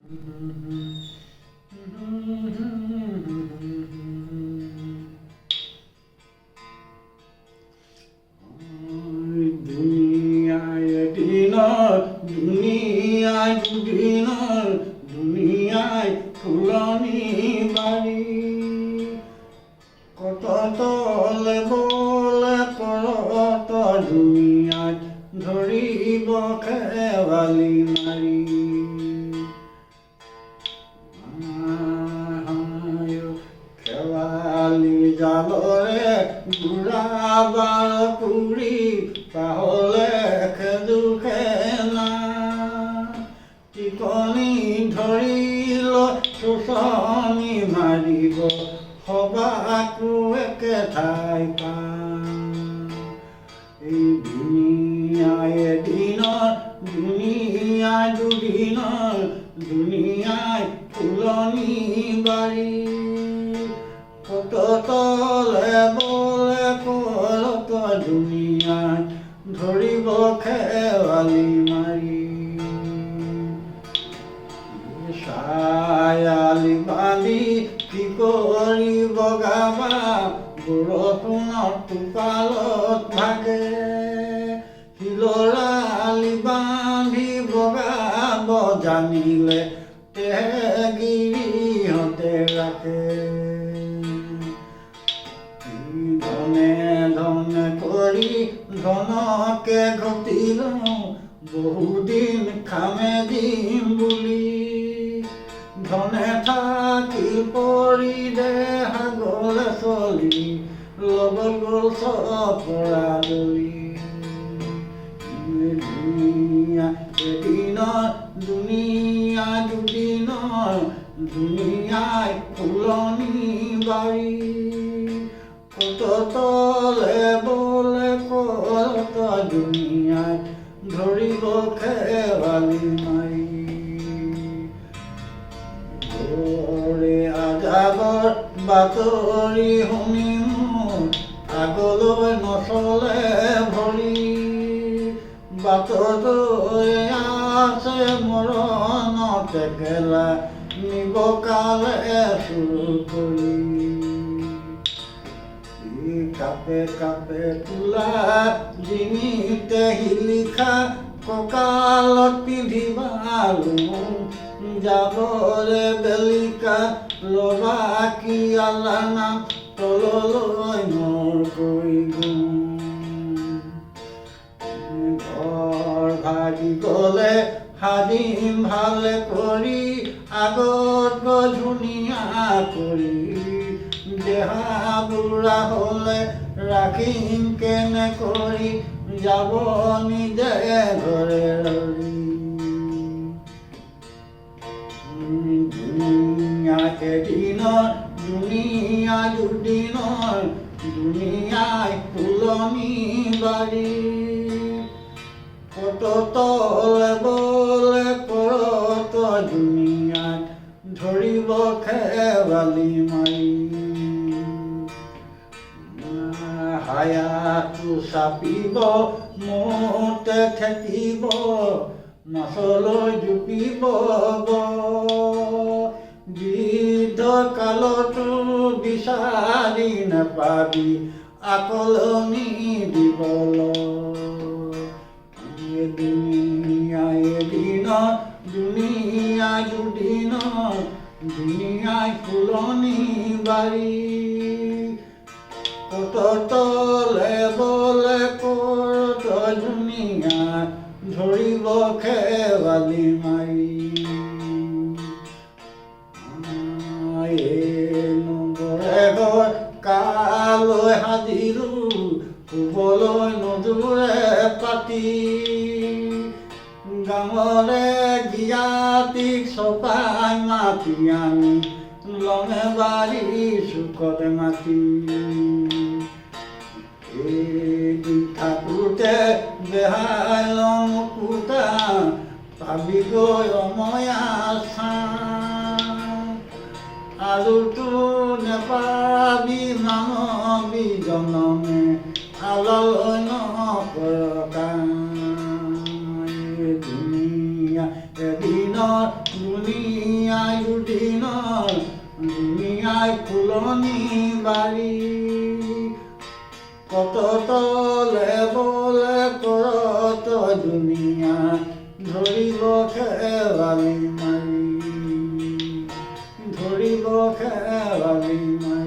দুনিয়ায় দিনৰ দুনিয়ায় দুদিনৰ দুনিয়ায় ফুলনি বাৰী কত তলে বলে পৰত দুনিয়াত ধৰিব খেৱালি মাৰি খেৱালি জালৰে বুঢ়াবাৰ পুৰি পাহলে খেদুখে না টিকনি ধৰিল চোচনি মাৰিব সবাকো একে ঠাই পাম এই দুনিয়ায় এদিনৰ দুনিয়ায় দুদিনৰ দুনিয়ায় ফুলনি বাৰী কত তলে বলে পৰত দুনিয়াত ধৰিব খেৱালি মাৰি চায়ালি বান্ধি কি কৰিব গাবা বৰষুণৰ টোপালত ভাগে শিলৰালি বান্ধি বগাব জানিলে গিৰিহঁতে ৰাখে ধনে ধনে কৰি ধনকে ঘটিল বহুদিন খামে দিম বুলি ধনে থাকি পৰি দেহা গলে চলি লগত গল চপৰা দলি দুনিয়া এদিনৰ দুনিয়া দুদিনৰ দুনিয়ায় ফুলনি বাৰী কত তলে বলে পৰত দুনিয়াত ধৰিব খেৱালি মাৰি ঘৰে আজাবৰ বাতৰি শুনি আগলৈ নচলে ভৰি বাটলৈ আছে মৰণত একেলা নিব কালে চুৰ কৰি কাপে কাপে তোলা ডিঙিতে শিলিখা কঁকালত পিন্ধিবা যাবৰে বেলিকা লবা কি আলানা তললৈ মৰ কৰি ঘৰ ভাগি গলে সাদিম ভালে কৰি আগত গৈ ধুনীয়া কৰি দেহা বুঢ়া হলে ৰাখিম কেনে কৰি যাব নিজে ঘৰে ৰৰি দুনিয়া এদিনৰ দুনিয়া দুদিনৰ দুনিয়ায় ফুলনি বাৰী কত তলে বলে পৰত দুনিয়াত ধৰিব খেৱালি মাৰি হায়াটো চাপিব মোতে ঠেকিব মাছলৈ জুপিব বৃদ্ধ কালতো বিচাৰি নাপাবি আকলনি দিবলৈ দুনিয়া এদিনৰ দুনিয়া দুদিনৰ দুনিয়ায় ফুলনি বাৰী কত তলে বলে পৰত দুনিয়াত ধৰিব খেৱালি মাৰি নগৰে ঘৰ কালৈ সাজিলো শুবলৈ নজোৰে পাতি গাঁৱৰে জ্ঞাতিক চপাই মাতি আনি লঙে বাৰী চুকতে মাতি থাকোঁতে বেহাই লং কুটা পাবিগৈ অময়া আৰুতো নেপাবি মানৱী জনমে আললৈ নপৰকা দুনিয়া এদিনৰ দুনিয়া দুনিয়ায় দুদিনৰ দুনিয়ায় ফুলনি বাৰী কত তলে বলে কৰত দুনিয়া ধৰিব খেৱালি মাৰি ধৰিব খেৱালি মাৰি